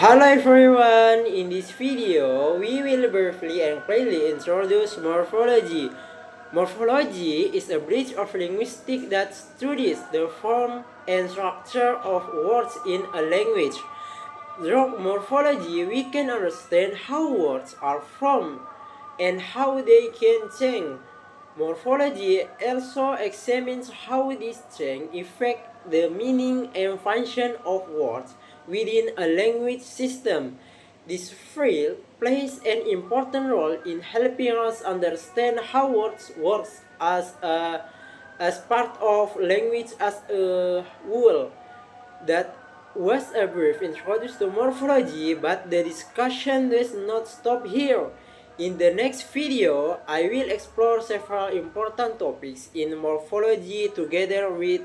Hello everyone! In this video, we will briefly and clearly introduce morphology. Morphology is a branch of linguistics that studies the form and structure of words in a language. Through morphology, we can understand how words are formed and how they can change. Morphology also examines how these changes affect the meaning and function of words within a language system. This field plays an important role in helping us understand how words work as part of language as a whole. That was a brief introduction to morphology, but the discussion does not stop here. In the next video, I will explore several important topics in morphology together with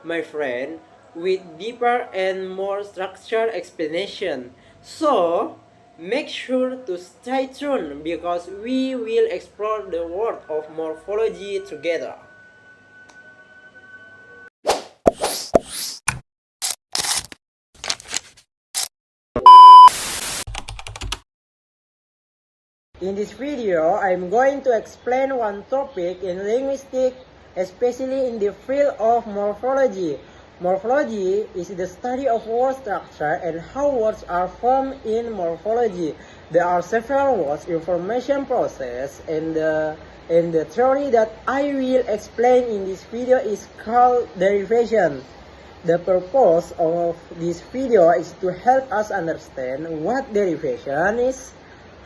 my friend with deeper and more structured explanation. So, make sure to stay tuned because we will explore the world of morphology together. In this video, I'm going to explain one topic in linguistics, especially in the field of morphology. Morphology is the study of word structure and how words are formed in morphology. There are several words information process, and the theory that I will explain in this video is called derivation. The purpose of this video is to help us understand what derivation is,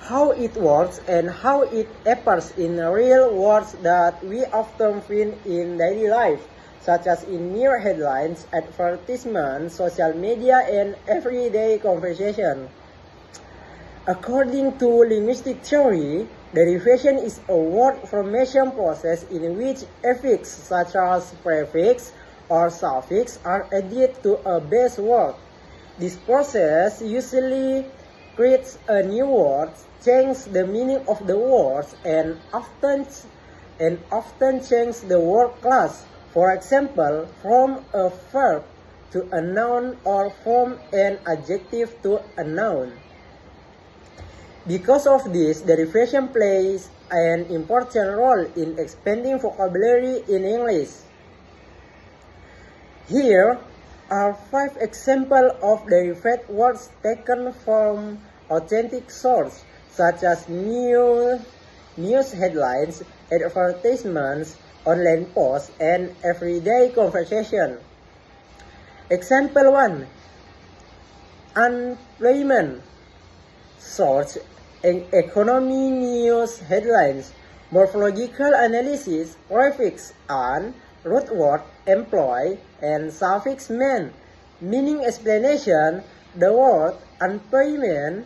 how it works, and how it appears in real words that we often find in daily life, such as in news headlines, advertisements, social media, and everyday conversation. According to linguistic theory, derivation is a word formation process in which affixes such as prefix or suffix are added to a base word. This process usually creates a new word, changes the meaning of the words, and often changes the word class. For example, from a verb to a noun or from an adjective to a noun. Because of this, derivation plays an important role in expanding vocabulary in English. Here are 5 examples of derived words taken from authentic sources, such as news headlines, advertisements, online posts, and everyday conversation. Example 1. Unemployment. Source: economy news headlines. Morphological analysis: prefix an, root word employ, and suffix man. Meaning explanation: the word unemployment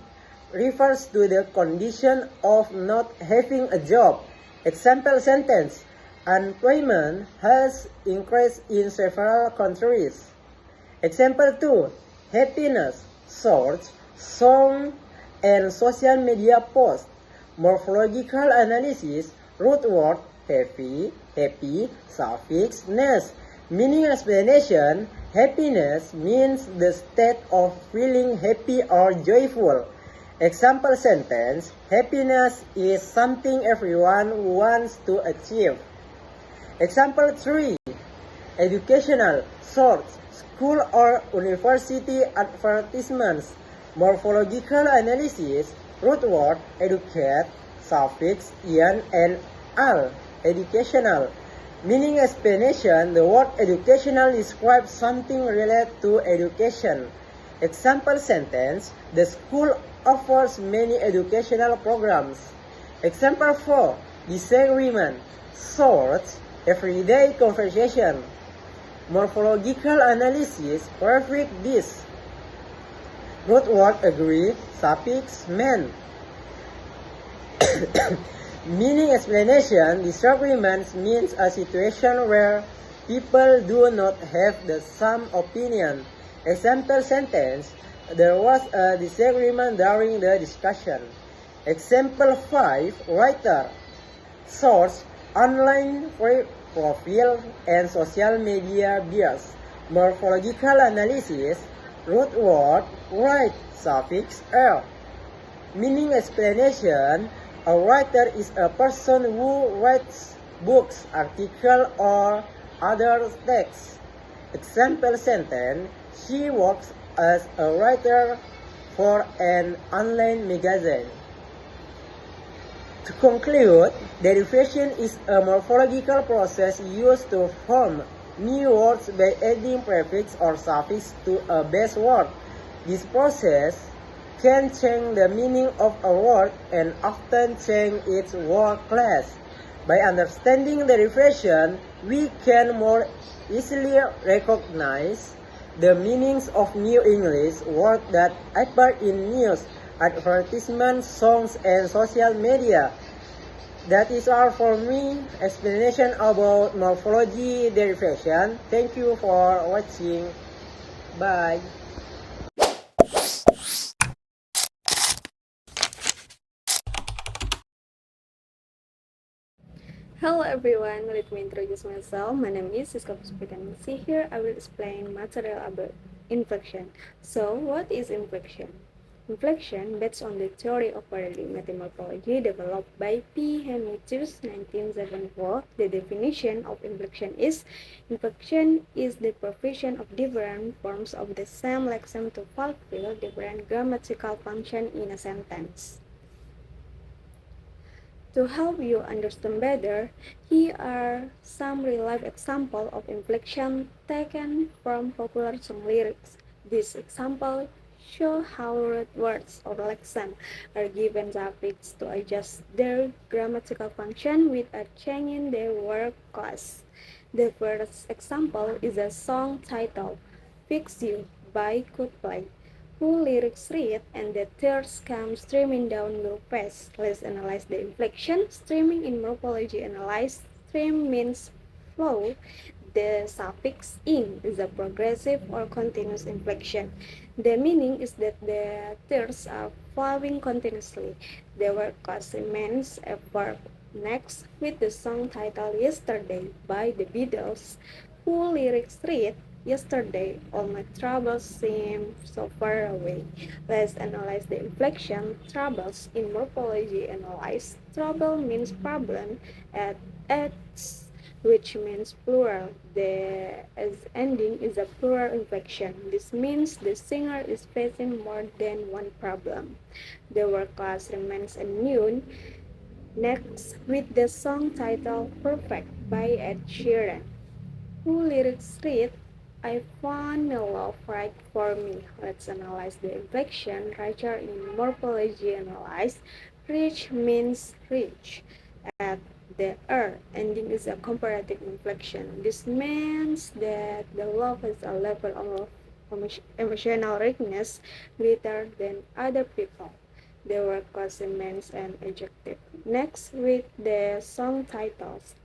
refers to the condition of not having a job. Example sentence: unemployment has increased in several countries. Example 2. Happiness. Source: song and social media posts. Morphological analysis: root word happy, suffix ness. Meaning explanation: happiness means the state of feeling happy or joyful. Example sentence: happiness is something everyone wants to achieve. Example 3. Educational. Source: school or university advertisements. Morphological analysis: root word educate, suffix ian and al. Educational. Meaning explanation: the word educational describes something related to education. Example sentence: the school offers many educational programs. Example 4. Disagreement. Source: everyday conversation. Morphological analysis: prefix this. Root word agree, suffix man. Meaning explanation: disagreement means a situation where people do not have the same opinion. Example sentence: there was a disagreement during the discussion. Example 5. Writer. Source: online profile and social media bias. Morphological analysis: Root word write suffix "er". Meaning explanation: a writer is a person who writes books, articles, or other texts. Example sentence: she works as a writer for an online magazine. To conclude, derivation is a morphological process used to form new words by adding prefix or suffix to a base word. This process can change the meaning of a word and often change its word class. By understanding derivation, we can more easily recognize the meanings of New English words that appear in news, advertisements, songs, and social media. That is all for me, explanation about morphology derivation. Thank you for watching. Bye. Hello everyone, let me introduce myself. My name is Siska Puspitanisi. Here I will explain material about inflection. So, what is inflection? Inflection, based on the theory of paradigmatic morphology developed by P. Hemetius 1974, the definition of inflection is the provision of different forms of the same lexeme to fulfill different grammatical function in a sentence. To help you understand better, here are some real-life examples of inflection taken from popular song lyrics. These examples show how root words or lexemes are given suffix to adjust their grammatical function without changing their word class. The first example is a song titled "Fix You" by Coldplay, who lyrics read, and the tears come streaming down your face. Let's analyze the inflection. Streaming in morphology analyze. Stream means flow. The suffix "in" is a progressive or continuous inflection. The meaning is that the tears are flowing continuously. The word cause remains a verb. Next, with the song titled "Yesterday" by the Beatles, who lyrics read, "Yesterday, all my troubles seem so far away." Let's analyze the inflection. Troubles in morphology analyze. Trouble means problem at X, which means plural. The as ending is a plural inflection. This means the singer is facing more than one problem. The word class remains unknown. Next, with the song title "Perfect" by Ed Sheeran, who lyrics read, "I found a love right for me." Let's analyze the inflection. Richer in morphology analyze. Rich means rich. At the ending is a comparative inflection. This means that the love has a level of emotional richness greater than other people. The word class remains an adjective. Next, with the song titles.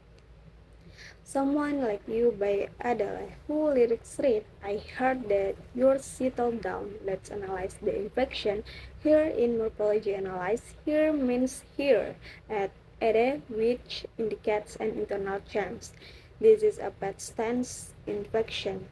"Someone Like You" by Adele, who lyrics read, "I heard that you're settled down." Let's analyze the inflection. Here in morphology analyze, here means here at ere, which indicates an internal change. This is a past tense inflection.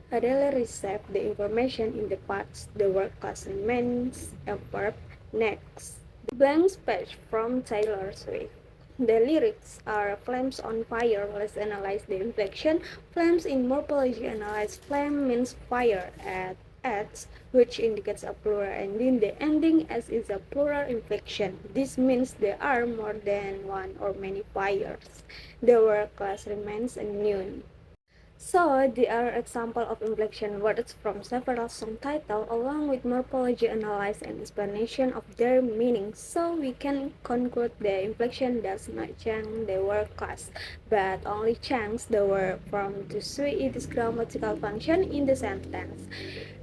Adele received the information in the past. The word class remains a verb. Next, "Blank Page" from Taylor Swift. The lyrics are "Flames on fire." Let's analyze the inflection. Flames in morphology analyze. Flame means fire at "s", which indicates a plural ending. The ending "s" is a plural inflection. This means there are more than one or many fires. The word class remains unknown. So, they are examples of inflection words from several song titles, along with morphology analysis and explanation of their meaning. So, we can conclude the inflection does not change the word class, but only changes the word form to suit its grammatical function in the sentence.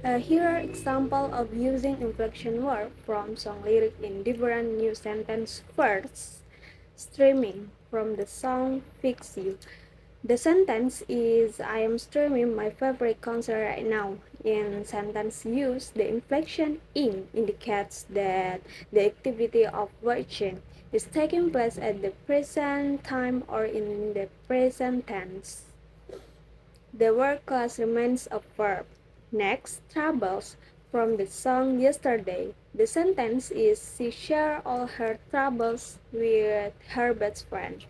Here are examples of using inflection word from song lyric in different new sentence. First, streaming from the song "Fix You." The sentence is, "I am streaming my favorite concert right now." In sentence use, the inflection "in" indicates that the activity of watching is taking place at the present time or in the present tense. The word class remains a verb. Next, troubles from the song Yesterday. The sentence is she shared all her troubles with her best friend.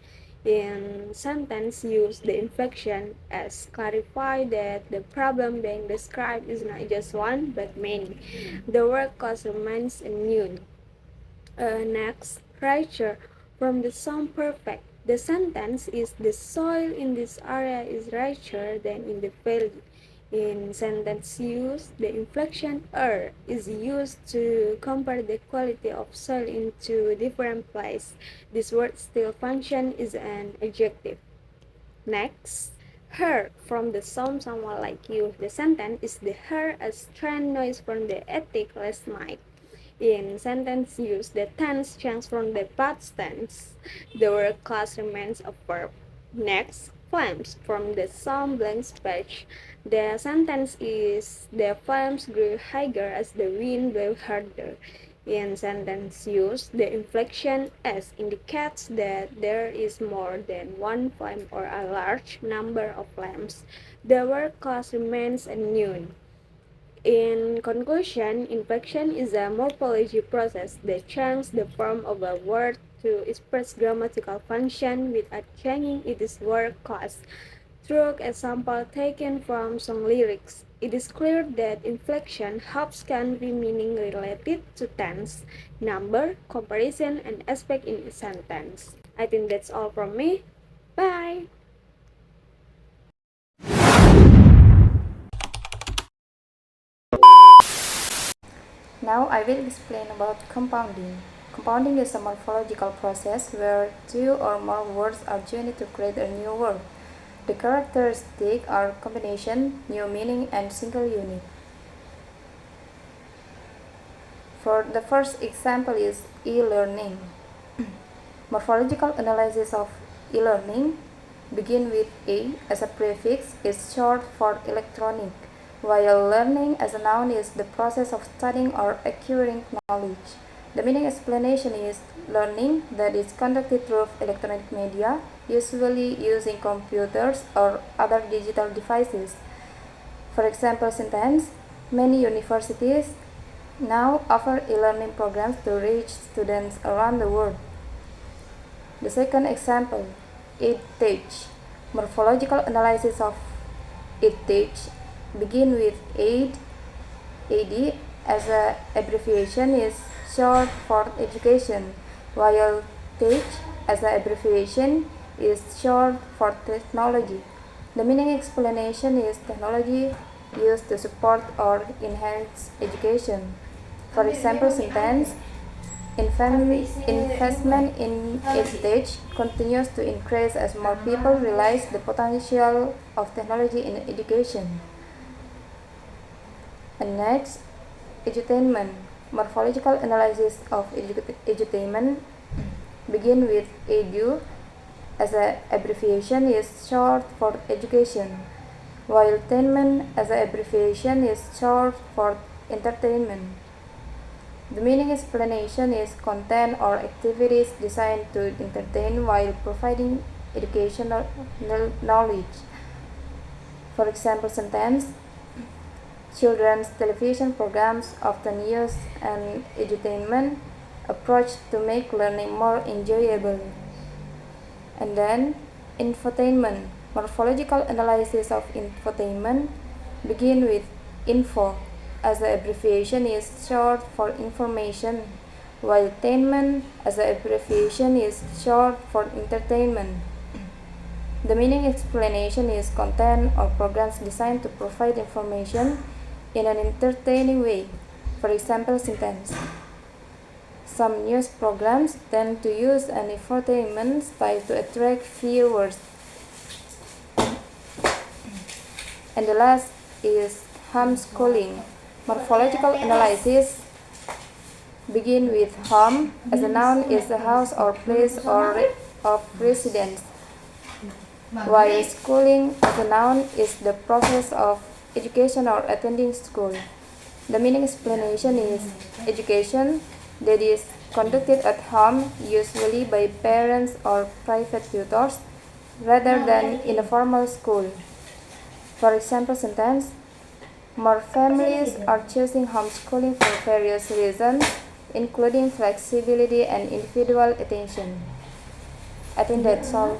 In sentence, use the inflection as clarify that the problem being described is not just one but many. The word cause remains unknown. Next, richer from the song Perfect. The sentence is the soil in this area is richer than in the valley. In sentence use, the inflection er is used to compare the quality of soil in two different places. This word still function is an adjective. Next, her from the song Someone Like You. The sentence is the her a strange noise from the attic last night. In sentence use, the tense changes from the past tense. The word class remains a verb. Next, flames from the song Blank Page. The sentence is the flames grew higher as the wind blew harder. In sentence use, the inflection s indicates that there is more than one flame or a large number of flames. The word class remains unknown. In conclusion, inflection is a morphology process that changes the form of a word to express grammatical function without changing its word class. Through a sample taken from song lyrics, it is clear that inflection helps convey meaning related to tense, number, comparison, and aspect in a sentence. I think that's all from me. Bye! Now I will explain about compounding. Compounding is a morphological process where two or more words are joined to create a new word. The characteristics are combination, new meaning, and single unit. For the first example is e-learning. Morphological analysis of e-learning begin with E as a prefix is short for electronic, while learning as a noun is the process of studying or acquiring knowledge. The meaning explanation is learning that is conducted through electronic media, usually using computers or other digital devices. For example sentence, many universities now offer e-learning programs to reach students around the world. The second example, EdTech. Morphological analysis of EdTech begin with aid. AD as an abbreviation is short for education, while tech as an abbreviation is short for technology. The meaning explanation is technology used to support or enhance education. For example sentence, investment in EdTech continues to increase as more people realize the potential of technology in education. And next, edutainment. Morphological analysis of edutainment begin with edu as an abbreviation is short for education, while tainment as an abbreviation is short for entertainment. The meaning explanation is content or activities designed to entertain while providing educational knowledge. For example sentence, children's television programs often use an edutainment approach to make learning more enjoyable. And then, infotainment. Morphological analysis of infotainment begin with info as the abbreviation is short for information, while tainment as the abbreviation is short for entertainment. The meaning explanation is content or programs designed to provide information in an entertaining way. For example sentence, some news programs tend to use an infotainment style to attract viewers. And the last is homeschooling. Morphological analysis begin with home as a noun is a house or place of residence, while schooling as a noun is the process of education or attending school. The meaning explanation is education that is conducted at home, usually by parents or private tutors, rather than in a formal school. For example sentence, More families are choosing homeschooling for various reasons, including flexibility and individual attention. I think that's all.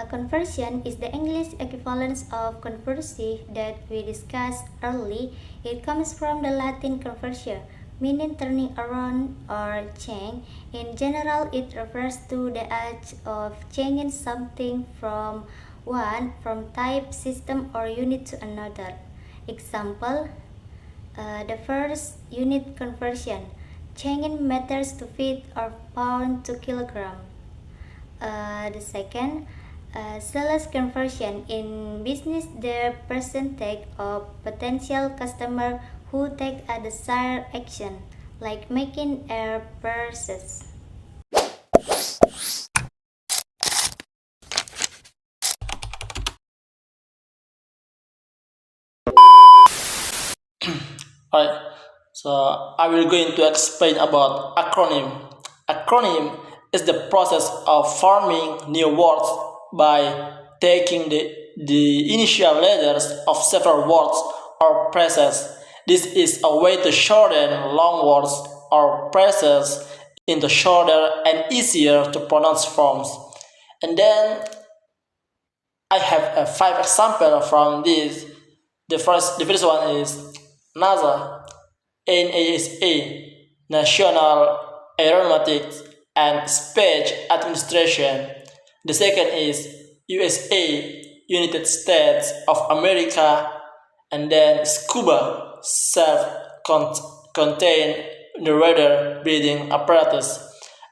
Conversion is the English equivalent of conversi that we discussed earlier. It comes from the Latin conversia, meaning turning around or change. In general, it refers to the act of changing something from type, system, or unit to another. Example, the first unit conversion, changing meters to feet or pound to kilogram. The second, sales conversion. In business, the percentage of potential customer who take a desired action, like making a purchase. Right. So I will going to explain about acronym. Acronym is the process of forming new words by taking the initial letters of several words or phrases. This is a way to shorten long words or phrases into shorter and easier to pronounce forms. And then I have five examples from this. The first one is NASA, NASA, National Aeronautics and Space Administration. The second is USA, United States of America, and then SCUBA, self-contained underwater breathing apparatus,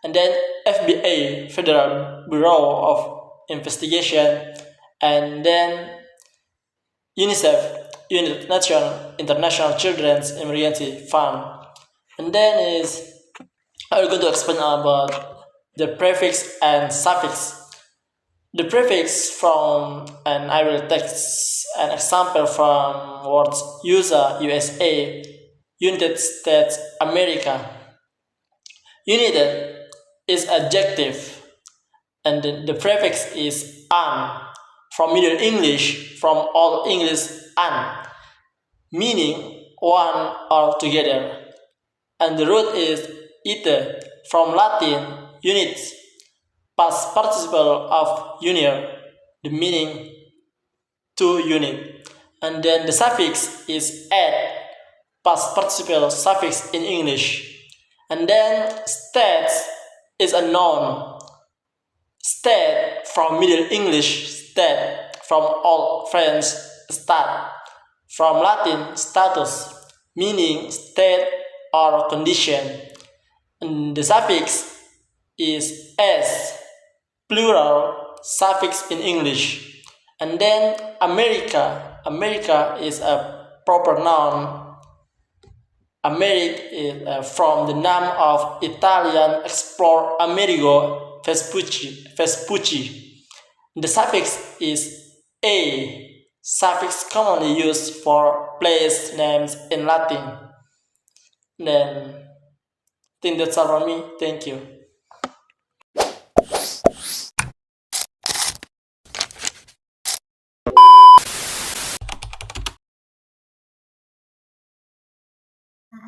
and then FBA, Federal Bureau of Investigation, and then UNICEF, United Nations International Children's Emergency Fund. And then I'm going to explain about the prefix and suffix. The prefix from, and I will take an example from words USA, United States America. United is adjective, and the prefix is an, from Middle English, from Old English an, meaning one or together. And the root is ite, from Latin units, past participle of union, the meaning two unit. And then the suffix is ed, past participle suffix in English. And then state is a noun. State from Middle English state, from Old French stat, from Latin status, meaning state or condition. And the suffix is s, plural suffix in English. And then America is a proper noun. America is from the name of Italian explorer Amerigo Vespucci. The suffix is a, suffix commonly used for place names in Latin. Then I think that's all from me. Thank you.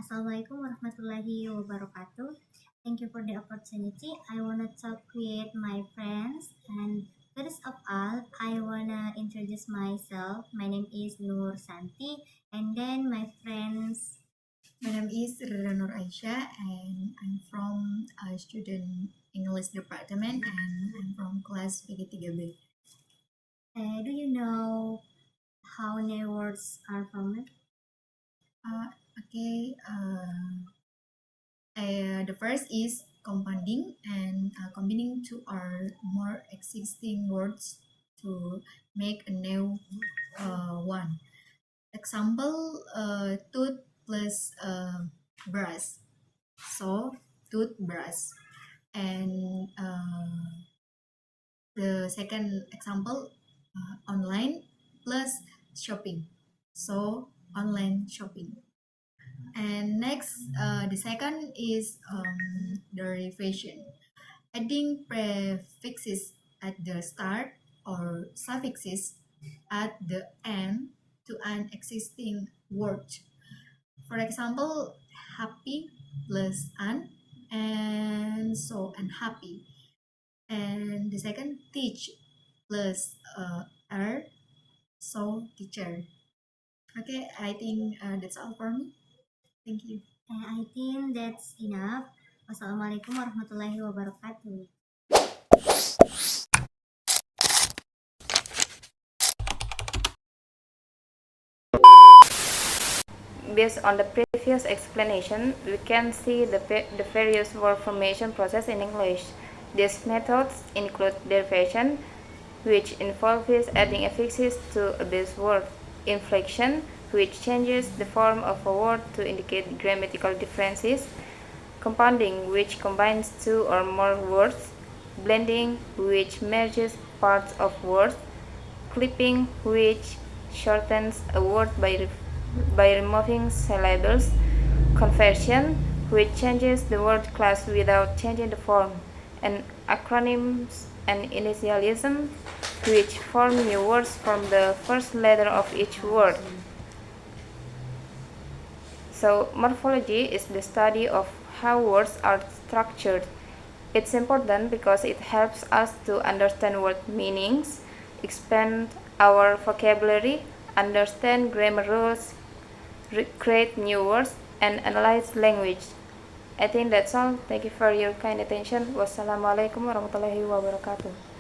Assalamualaikum warahmatullahi wabarakatuh. Thank you for the opportunity. I wanna talk with my friends, and first of all, I wanna introduce myself. My name is Nur Santi, and then my friends. My name is Rira Nur Aisyah, and I'm from student English department, and I'm from class PG3B. Do you know how new words are formed? Okay, the first is compounding and combining two or more existing words to make a new one. Example, tooth plus brush. So, toothbrush. And the second example, online plus shopping. So, online shopping. And next, the second is derivation. Adding prefixes at the start or suffixes at the end to an existing word. For example, happy plus an, and so unhappy. And the second, teach plus er, so teacher. Okay, I think that's all for me. Thank you. I think that's enough. Wassalamualaikum warahmatullahi wabarakatuh. Based on the previous explanation, we can see the various word formation process in English. These methods include derivation, which involves adding affixes to a base word, inflection, which changes the form of a word to indicate grammatical differences, compounding, which combines two or more words, blending, which merges parts of words, clipping, which shortens a word by removing syllables, conversion, which changes the word class without changing the form, and acronyms and initialism, which form new words from the first letter of each word. So, morphology is the study of how words are structured. It's important because it helps us to understand word meanings, expand our vocabulary, understand grammar rules, create new words, and analyze language. I think that's all. Thank you for your kind attention. Wassalamualaikum warahmatullahi wabarakatuh.